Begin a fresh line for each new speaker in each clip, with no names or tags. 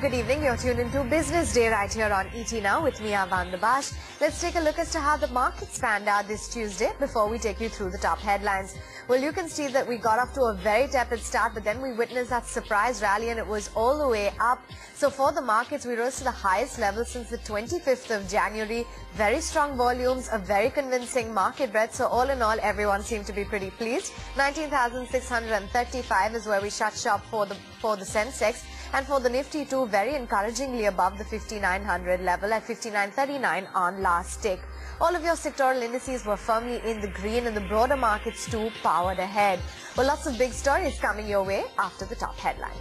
good evening. You're tuned into Business Day right here on ET Now with me, Avan Dabash. Let's take a look as to how the markets panned out this Tuesday before we take you through the top headlines. Well, you can see that we got off to a very tepid start, but then we witnessed that surprise rally and it was all the way up. So for the markets, we rose to the highest level since the 25th of January. Very strong volumes, a very convincing market breadth. So all in all, everyone seemed to be pretty pleased. 19,635 is where we shut shop for the Sensex. And for the Nifty too, very encouragingly above the 5,900 level at 5,939 on last tick. All of your sectoral indices were firmly in the green and the broader markets too powered ahead. Well, lots of big stories coming your way after the top headlines.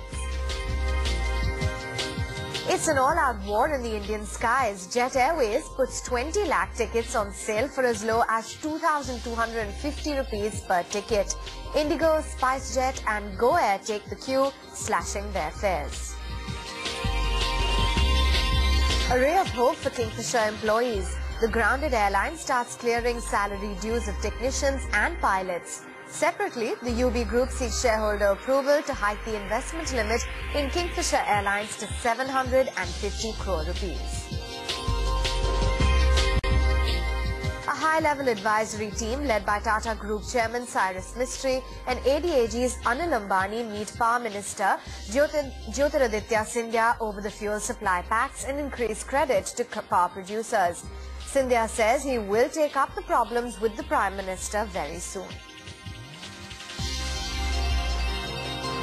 It's an all-out war in the Indian skies. Jet Airways puts 20 lakh tickets on sale for as low as 2,250 rupees per ticket. Indigo, SpiceJet and Go Air take the cue, slashing their fares. A ray of hope for Kingfisher employees. The grounded airline starts clearing salary dues of technicians and pilots. Separately, the UB Group seeks shareholder approval to hike the investment limit in Kingfisher Airlines to 750 crore rupees. A high-level advisory team led by Tata Group Chairman Cyrus Mistry and ADAG's Anil Ambani meet Power Minister Jyotiraditya Scindia over the fuel supply pacts and increase credit to power producers. Scindia says he will take up the problems with the Prime Minister very soon.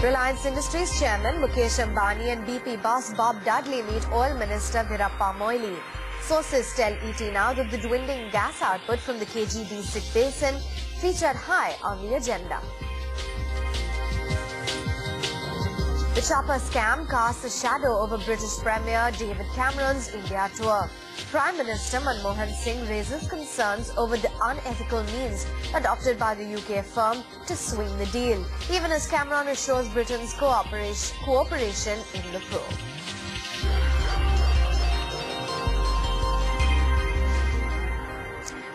Reliance Industries Chairman Mukesh Ambani and BP boss Bob Dudley meet Oil Minister Veerappa Moily. Sources tell ET Now that the dwindling gas output from the KG-D6 basin featured high on the agenda. The chopper scam casts a shadow over British Premier David Cameron's India tour. Prime Minister Manmohan Singh raises concerns over the unethical means adopted by the UK firm to swing the deal, even as Cameron assures Britain's cooperation in the probe.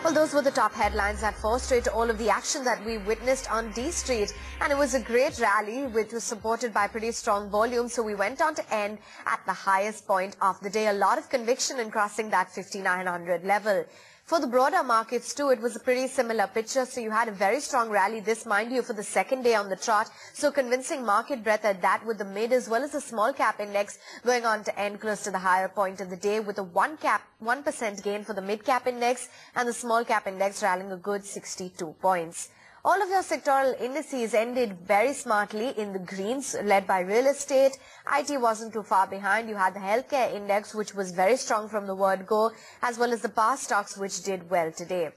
Well, those were the top headlines that forced straight to all of the action that we witnessed on D Street. And it was a great rally which was supported by pretty strong volume. So we went on to end at the highest point of the day. A lot of conviction in crossing that 5,900 level. For the broader markets too, it was a pretty similar picture. So you had a very strong rally, this mind you, for the second day on the trot. So convincing market breadth at that, with the mid as well as the small cap index going on to end close to the higher point of the day, with a 1% gain for the mid cap index and the small cap index rallying a good 62 points. All of your sectoral indices ended very smartly in the greens, led by real estate. IT wasn't too far behind. You had the healthcare index, which was very strong from the word go, as well as the power stocks, which did well today.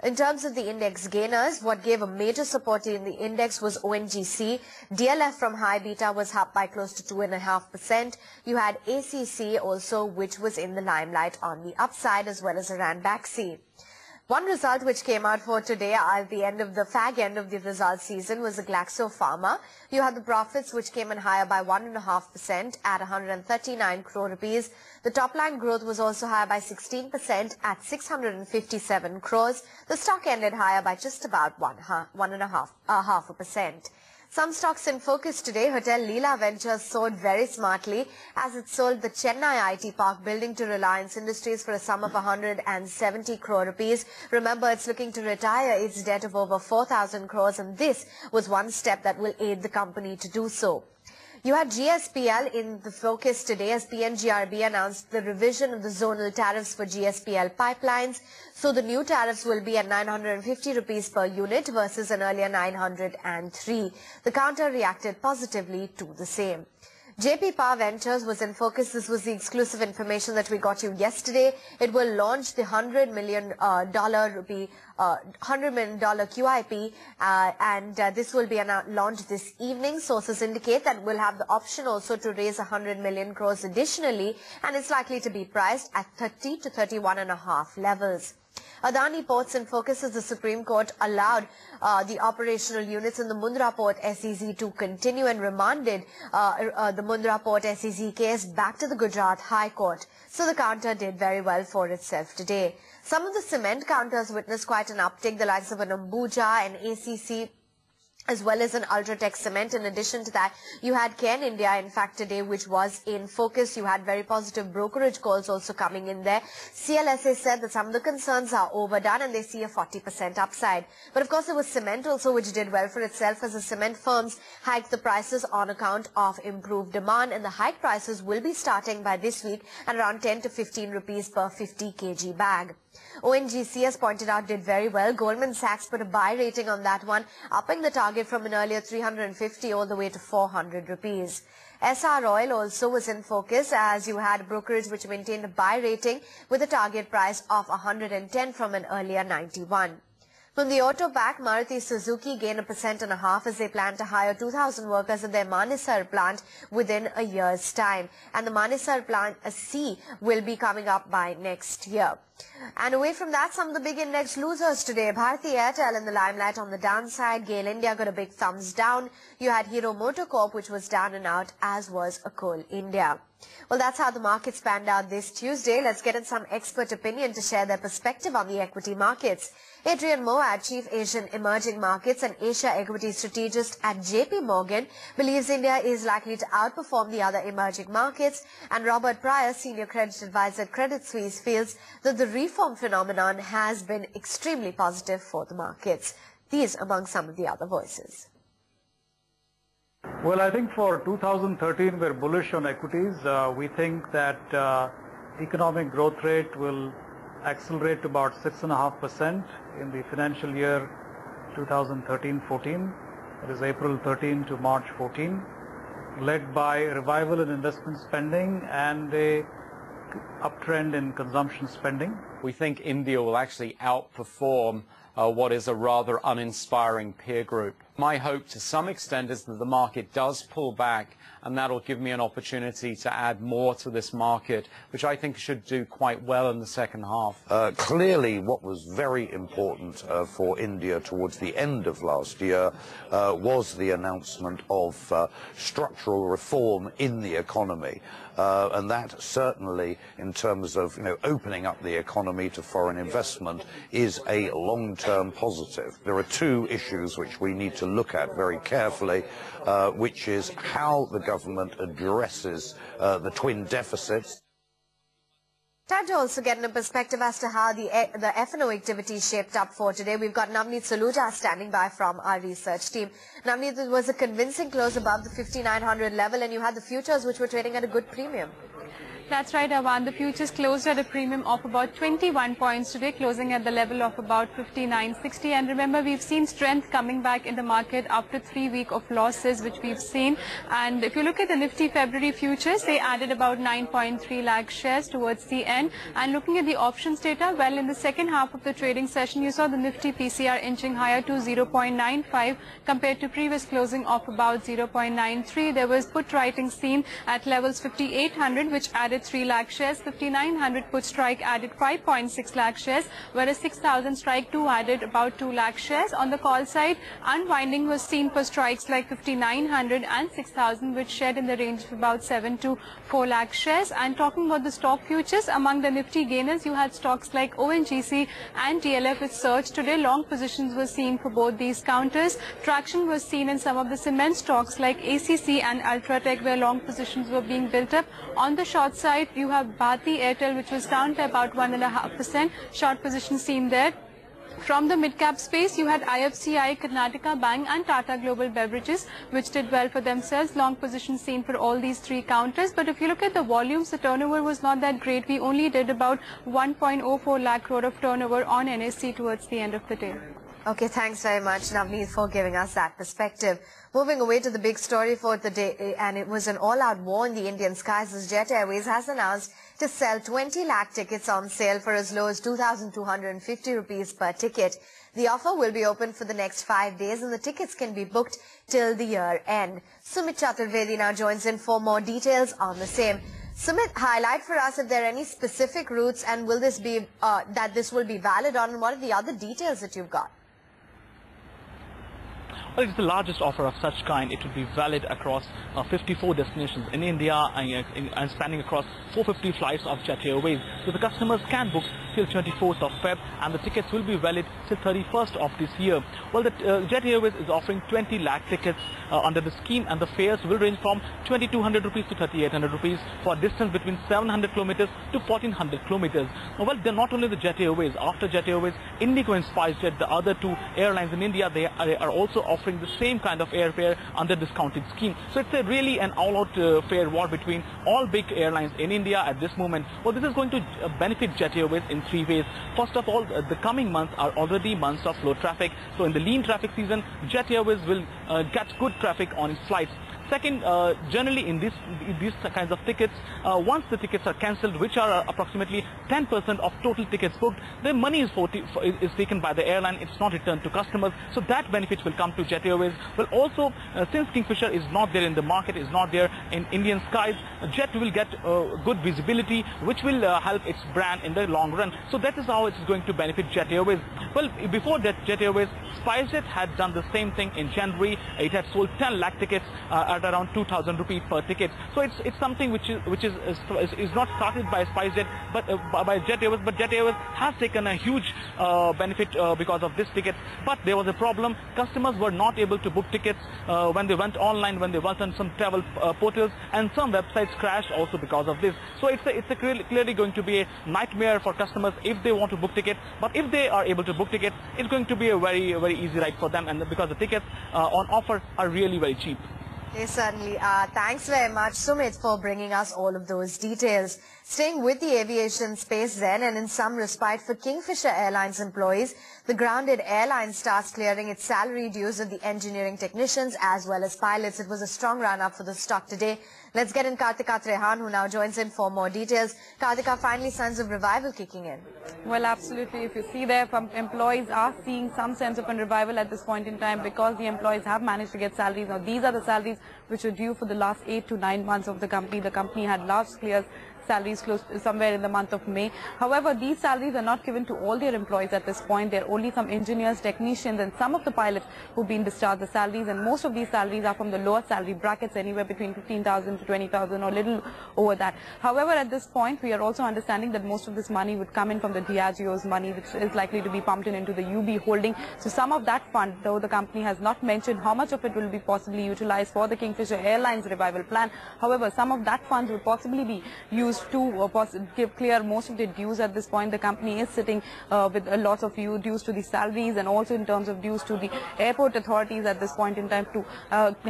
In terms of the index gainers, what gave a major support in the index was ONGC. DLF from high beta was up by close to 2.5%. You had ACC also, which was in the limelight on the upside, as well as Iran Baxi. One result which came out for today at the end of the fag end of the results season was the Glaxo Pharma. You had the profits which came in higher by 1.5% at 139 crore rupees. The top line growth was also higher by 16% at 657 crores. The stock ended higher by just about 1.5%. Some stocks in focus today. Hotel Leela Ventures soared very smartly as it sold the Chennai IT Park building to Reliance Industries for a sum of 170 crore rupees. Remember, it's looking to retire its debt of over 4,000 crores, and this was one step that will aid the company to do so. You had GSPL in the focus today as PNGRB announced the revision of the zonal tariffs for GSPL pipelines. So the new tariffs will be at 950 rupees per unit versus an earlier 903. The counter reacted positively to the same. JP Power Ventures was in focus. This was the exclusive information that we got you yesterday. It will launch the $100 million QIP, and this will be launched this evening. Sources indicate that we'll have the option also to raise 100 million crores additionally, and it's likely to be priced at 30 to 31.5 levels. Adani Ports in focus as the Supreme Court allowed the operational units in the Mundra Port SEZ to continue and remanded the Mundra Port SEZ case back to the Gujarat High Court. So the counter did very well for itself today. Some of the cement counters witnessed quite an uptick. The likes of an Ambuja and ACC as well as an Ultratech Cement. In addition to that, you had Ken India, in fact, today, which was in focus. You had very positive brokerage calls also coming in there. CLSA said that some of the concerns are overdone and they see a 40% upside. But of course, there was cement also, which did well for itself as the cement firms hiked the prices on account of improved demand. And the hike prices will be starting by this week at around 10 to 15 rupees per 50 kg bag. ONGC, as pointed out, did very well. Goldman Sachs put a buy rating on that one, upping the target from an earlier 350 all the way to 400 rupees. SR Oil also was in focus, as you had brokerage which maintained a buy rating with a target price of 110 from an earlier 91. From the auto pack, Maruti Suzuki gained 1.5% as they plan to hire 2,000 workers at their Manesar plant within a year's time. And the Manesar plant C will be coming up by next year. And away from that, some of the big index losers today. Bharti Airtel in the limelight on the downside. GAIL India got a big thumbs down. You had Hero MotoCorp, which was down and out, as was Coal India. Well, that's how the markets panned out this Tuesday. Let's get in some expert opinion to share their perspective on the equity markets. Adrian Moad, Chief Asian Emerging Markets and Asia Equity Strategist at JP Morgan, believes India is likely to outperform the other emerging markets. And Robert Pryor, Senior Credit Advisor at Credit Suisse, feels that the reform phenomenon has been extremely positive for the markets. These among some of the other voices.
Well, I think for 2013, we're bullish on equities. We think that economic growth rate will accelerate to about 6.5% in the financial year 2013-14. That is April 13 to March 14, led by revival in investment spending and a uptrend in consumption spending.
We think India will actually outperform what is a rather uninspiring peer group. My hope to some extent is that the market does pull back, and that'll give me an opportunity to add more to this market, which I think should do quite well in the second half.
Clearly, what was very important for India towards the end of last year was the announcement of structural reform in the economy. And that certainly, in terms of opening up the economy to foreign investment, is a long-term positive. There are two issues which we need to look at very carefully, which is how the government addresses the twin deficits.
Time to also get in a perspective as to how the F&O activity shaped up for today. We've got Navneet Saluja standing by from our research team. Navneet, it was a convincing close above the 5,900 level, and you had the futures which were trading at a good premium.
That's right, Awan. The futures closed at a premium of about 21 points today, closing at the level of about 59.60. And remember, we've seen strength coming back in the market after 3 weeks of losses, which we've seen. And if you look at the Nifty February futures, they added about 9.3 lakh shares towards the end. And looking at the options data, well, in the second half of the trading session, you saw the Nifty PCR inching higher to 0.95 compared to previous closing of about 0.93. There was put writing seen at levels 5,800, which added 3 lakh shares, 5,900 put strike added 5.6 lakh shares, whereas 6,000 strike 2 added about 2 lakh shares. On the call side, unwinding was seen for strikes like 5,900 and 6,000, which shared in the range of about 7 to 4 lakh shares. And talking about the stock futures, among the Nifty gainers, you had stocks like ONGC and DLF with surge today. Long positions were seen for both these counters. Traction was seen in some of the cement stocks like ACC and Ultratech, where long positions were being built up. On the short side, you have Bharti Airtel, which was down by about 1.5%. Short position seen there. From the mid-cap space, you had IFCI, Karnataka Bank and Tata Global Beverages, which did well for themselves. Long position seen for all these three counters. But if you look at the volumes, the turnover was not that great. We only did about 1.04 lakh crore of turnover on NSE towards the end of the day.
Okay, thanks very much, Navneet, for giving us that perspective. Moving away to the big story for the day, and it was an all-out war in the Indian skies as Jet Airways has announced to sell 20 lakh tickets on sale for as low as 2,250 rupees per ticket. The offer will be open for the next 5 days, and the tickets can be booked till the year end. Sumit Chaturvedi now joins in for more details on the same. Sumit, highlight for us if there are any specific routes, and will this be that this will be valid on, and what are the other details that you've got?
Well, it's the largest offer of such kind. It will be valid across 54 destinations in India and spanning across 450 flights of Jet Airways. So the customers can book till 24th of Feb, and the tickets will be valid till 31st of this year. Well, the Jet Airways is offering 20 lakh tickets under the scheme, and the fares will range from 2,200 rupees to 3,800 rupees for a distance between 700 kilometers to 1,400 kilometers. Well, they're not only the Jet Airways. After Jet Airways, Indigo and SpiceJet, the other two airlines in India, they are also offering the same kind of airfare under discounted scheme. So it's really an all-out fare war between all big airlines in India at this moment. Well, this is going to benefit Jet Airways in three ways. First of all, the coming months are already months of low traffic. So in the lean traffic season, Jet Airways will get good traffic on its flights. Second, generally in these kinds of tickets, once the tickets are cancelled, which are approximately 10% of total tickets booked, the money is taken by the airline. It's not returned to customers. So that benefit will come to Jet Airways. Well, also, since Kingfisher is not there in the market, is not there in Indian skies, Jet will get good visibility, which will help its brand in the long run. So that is how it's going to benefit Jet Airways. Well, before that, Jet Airways, SpiceJet had done the same thing in January. It had sold 10 lakh tickets at around 2,000 rupees per ticket. So it's something which is not started by SpiceJet, but by Jet Airways. But Jet Airways has taken a huge benefit because of this ticket. But there was a problem. Customers were not able to book tickets when they went online, when they went on some travel portals, and some websites crashed also because of this. So it's clearly going to be a nightmare for customers if they want to book tickets. But if they are able to book tickets, it's going to be a very, very easy ride for them, and because the tickets on offer are really very cheap.
They certainly are. Thanks very much, Sumit, for bringing us all of those details. Staying with the aviation space then, and in some respite for Kingfisher Airlines employees, the grounded airline starts clearing its salary dues of the engineering technicians as well as pilots. It was a strong run-up for the stock today. Let's get in Kartika Trehan, who now joins in for more details. Kartika, finally signs of revival kicking in.
Well, absolutely. If you see there, employees are seeing some sense of a revival at this point in time because the employees have managed to get salaries. Now, these are the salaries which were due for the last 8 to 9 months of the company. The company had large clears, salaries close somewhere in the month of May. However, these salaries are not given to all their employees at this point. There are only some engineers, technicians, and some of the pilots who've been discharged the salaries, and most of these salaries are from the lower salary brackets, anywhere between 15,000 to 20,000 or a little over that. However, at this point, we are also understanding that most of this money would come in from the Diageo's money, which is likely to be pumped into the UB holding. So some of that fund, though the company has not mentioned how much of it will be possibly utilized for the Kingfisher Airlines revival plan. However, some of that funds will possibly be used to clear most of the dues at this point. The company is sitting with a lot of dues to the salaries, and also in terms of dues to the airport authorities at this point in time to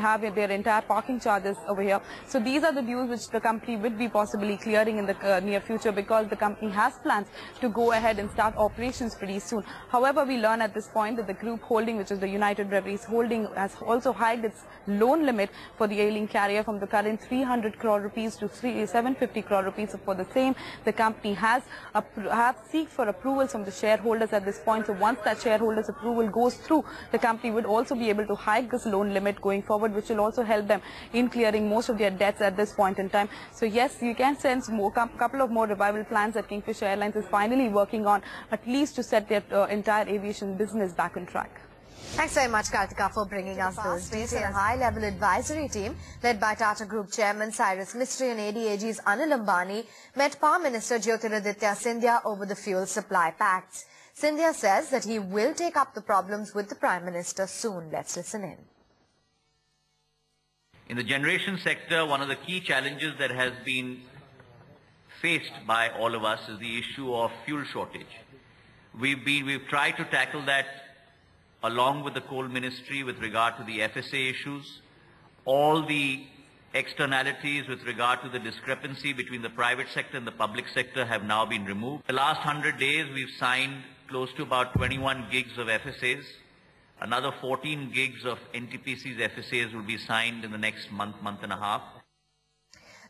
have their entire parking charges over here. So these are the dues which the company will be possibly clearing in the near future, because the company has plans to go ahead and start operations pretty soon. However, we learn at this point that the group holding, which is the United Breweries Holding, has also hiked its loan limit for the ailing carrier from the current 300 crore rupees to 750 crore rupees. So for the same, the company has seek for approvals from the shareholders at this point. So once that shareholders approval goes through, the company would also be able to hike this loan limit going forward, which will also help them in clearing most of their debts at this point in time. So yes, you can sense couple of more revival plans that Kingfisher Airlines is finally working on, at least to set their entire aviation business back on track.
Thanks very much, Kartika, for bringing us those details. A high-level advisory team led by Tata Group Chairman Cyrus Mistry and ADAG's Anil Ambani met Power Minister Jyotiraditya Scindia over the fuel supply pacts. Scindia says that he will take up the problems with the Prime Minister soon. Let's listen in.
In the generation sector, one of the key challenges that has been faced by all of us is the issue of fuel shortage. We've tried to tackle that along with the coal ministry with regard to the FSA issues, all the externalities with regard to the discrepancy between the private sector and the public sector have now been removed. The last 100 days, we've signed close to about 21 gigs of FSAs. Another 14 gigs of NTPC's FSAs will be signed in the next month and a half.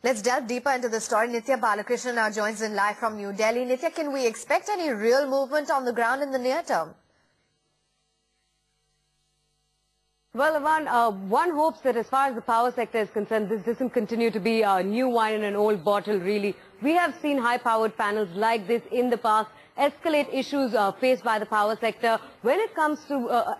Let's delve deeper into the story. Nithya Balakrishnan now joins in live from New Delhi. Nithya, can we expect any real movement on the ground in the near term?
Well, Aman, one hopes that as far as the power sector is concerned, this doesn't continue to be a new wine in an old bottle, really. We have seen high-powered panels like this in the past escalate issues faced by the power sector when it comes to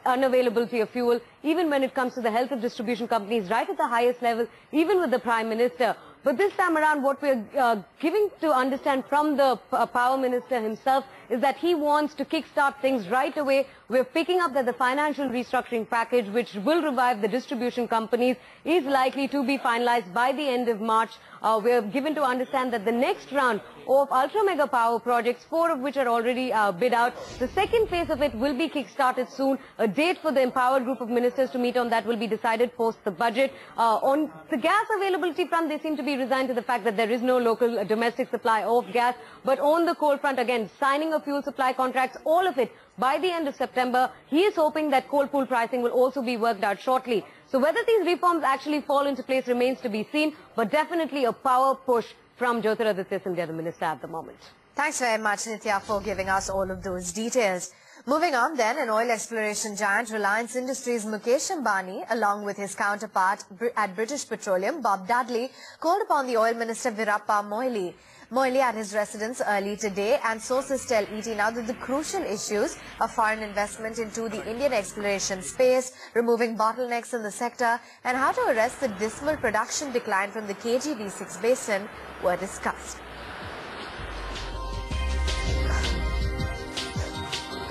unavailability of fuel, even when it comes to the health of distribution companies right at the highest level, even with the Prime Minister. But this time around, what we're giving to understand from the Power Minister himself is that he wants to kickstart things right away. We're picking up that the financial restructuring package, which will revive the distribution companies, is likely to be finalized by the end of March. We're given to understand that the next round of ultra mega power projects, 4 of which are already bid out, the second phase of it will be kick-started soon. A date for the empowered group of ministers to meet on that will be decided post the budget. On the gas availability front, they seem to be resigned to the fact that there is no local domestic supply of gas. But on the coal front, again, signing of fuel supply contracts, all of it by the end of September. He is hoping that coal pool pricing will also be worked out shortly. So whether these reforms actually fall into place remains to be seen, but definitely a power push from Jyotiraditya Scindia, the minister at the moment.
Thanks very much, Nitya, for giving us all of those details. Moving on then, an oil exploration giant, Reliance Industries' Mukesh Ambani, along with his counterpart at British Petroleum, Bob Dudley, called upon the oil minister Veerappa Moily at his residence early today, and sources tell ET now that the crucial issues of foreign investment into the Indian exploration space, removing bottlenecks in the sector, and how to arrest the dismal production decline from the KG-D6 basin were discussed.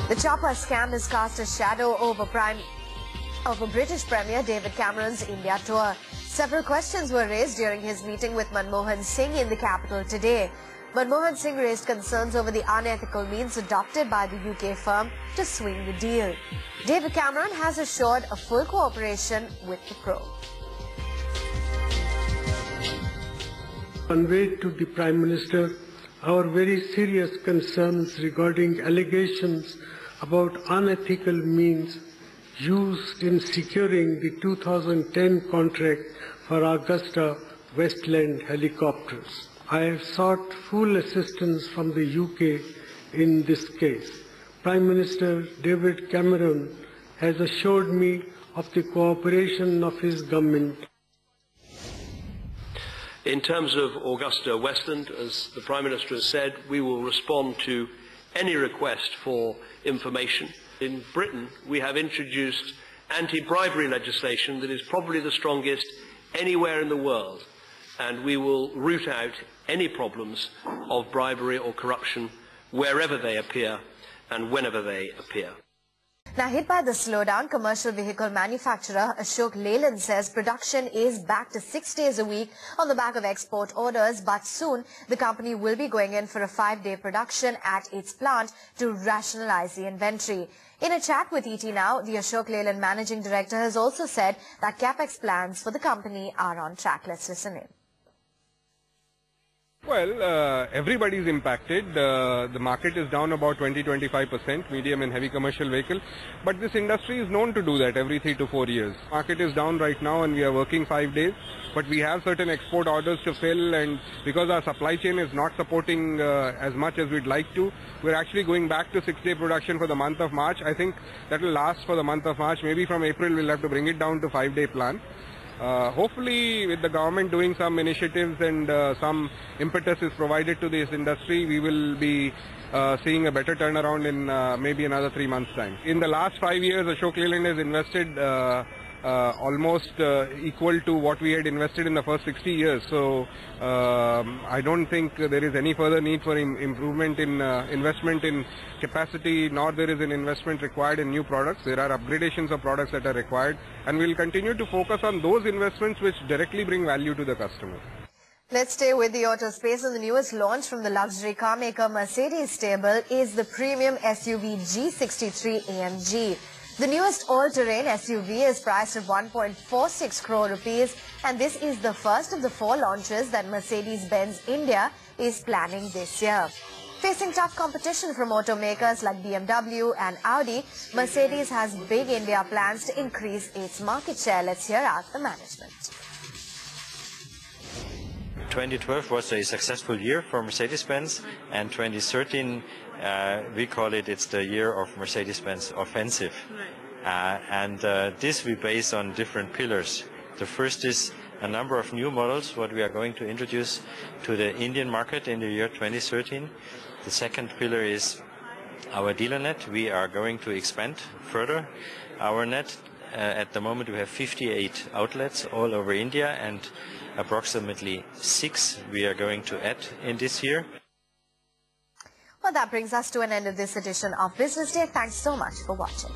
The chopper scam has cast a shadow over British Premier David Cameron's India tour. Several questions were raised during his meeting with Manmohan Singh in the capital today. Manmohan Singh raised concerns over the unethical means adopted by the UK firm to swing the deal. David Cameron has assured a full cooperation with the probe.
Conveyed to the Prime Minister our very serious concerns regarding allegations about unethical means used in securing the 2010 contract for Augusta Westland helicopters. I have sought full assistance from the UK in this case. Prime Minister David Cameron has assured me of the cooperation of his government.
In terms of Augusta Westland, as the Prime Minister has said, we will respond to any request for information. In Britain, we have introduced anti-bribery legislation that is probably the strongest anywhere in the world, and we will root out any problems of bribery or corruption wherever they appear and whenever they appear.
Now, hit by the slowdown, commercial vehicle manufacturer Ashok Leyland says production is back to 6 days a week on the back of export orders, but soon the company will be going in for a 5-day production at its plant to rationalize the inventory. In a chat with ET Now, the Ashok Leyland managing director has also said that capex plans for the company are on track. Let's listen in.
Well, everybody is impacted. The market is down about 20-25%, medium and heavy commercial vehicle. But this industry is known to do that every 3 to 4 years. Market is down right now and we are working 5 days. But we have certain export orders to fill, and because our supply chain is not supporting as much as we'd like to, we're actually going back to 6-day production for the month of March. I think that will last for the month of March. Maybe from April we'll have to bring it down to 5-day plan. Hopefully, with the government doing some initiatives and some impetus is provided to this industry, we will be seeing a better turnaround in maybe another 3 months' time. In the last 5 years, Ashok Leyland has invested almost equal to what we had invested in the first 60 years. So I don't think there is any further need for improvement in investment in capacity, nor there is an investment required in new products. There are upgradations of products that are required, and we'll continue to focus on those investments which directly bring value to the customer.
Let's stay with the auto space, and the newest launch from the luxury car maker Mercedes stable is the premium SUV G63 AMG. The newest all-terrain SUV is priced at 1.46 crore rupees, and this is the first of the 4 launches that Mercedes-Benz India is planning this year. Facing tough competition from automakers like BMW and Audi, Mercedes has big India plans to increase its market share. Let's hear out the management.
2012 was a successful year for Mercedes-Benz, and 2013 we call it's the year of Mercedes-Benz offensive. This we base on different pillars. The first is a number of new models, what we are going to introduce to the Indian market in the year 2013. The second pillar is our dealer net. We are going to expand further our net. At the moment we have 58 outlets all over India, and approximately 6 we are going to add in this year.
Well, That brings us to an end of this edition of Business Day. Thanks so much for watching.